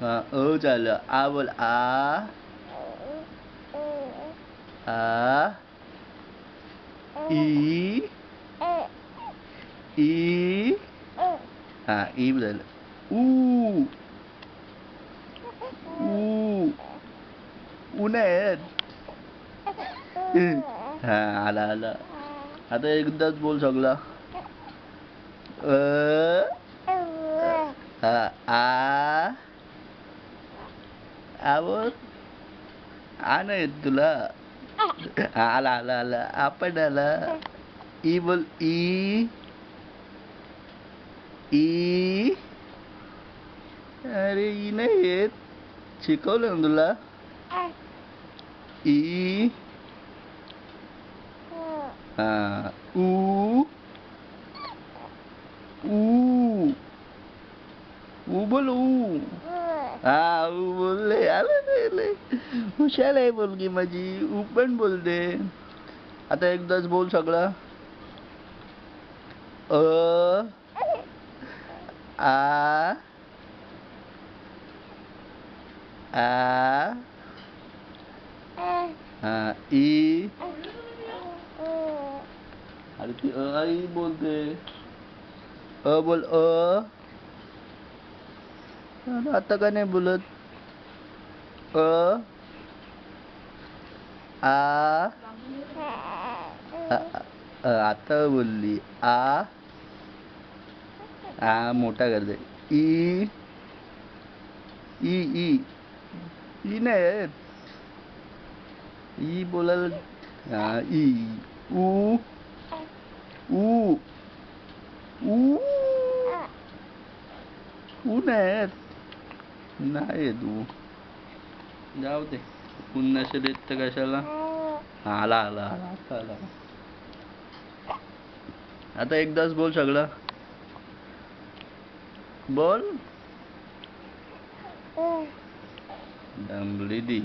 हा झालं. आ बोल. आ ई ई हा ई झालं. ऊ ऊ उन्हाळ्यात. हा आला आला. आता एकदाच बोल सगळा. हा आ बोल. आ नाही येत तुला. आला आला आला. आपण आला. ई बोल. ई ई अरे ई नाही येत. शिकवलं ना तुला. ई हा ऊ ऊ ऊ बोल. ऊ हा ऊ बोलले. आले हुशार आहे मुलगी माझी. ऊ पण बोलते. आता एकदाच बोल सगळं. आ आ हा ई अरे ती आई बोलते. बोल. आता का नाही बोलत. आ आता बोलली. आ मोठा करते. ई ई ई ई नाही येत. ई बोलायला ई ऊ ऊ ऊ ऊ नाही येत. नाही येत ऊ. जाऊ दे. ऊन नसेल येत तर कशाला. आला आला आला. आता आला. आता एकदाच बोल सगळं. बोल. दमली दी.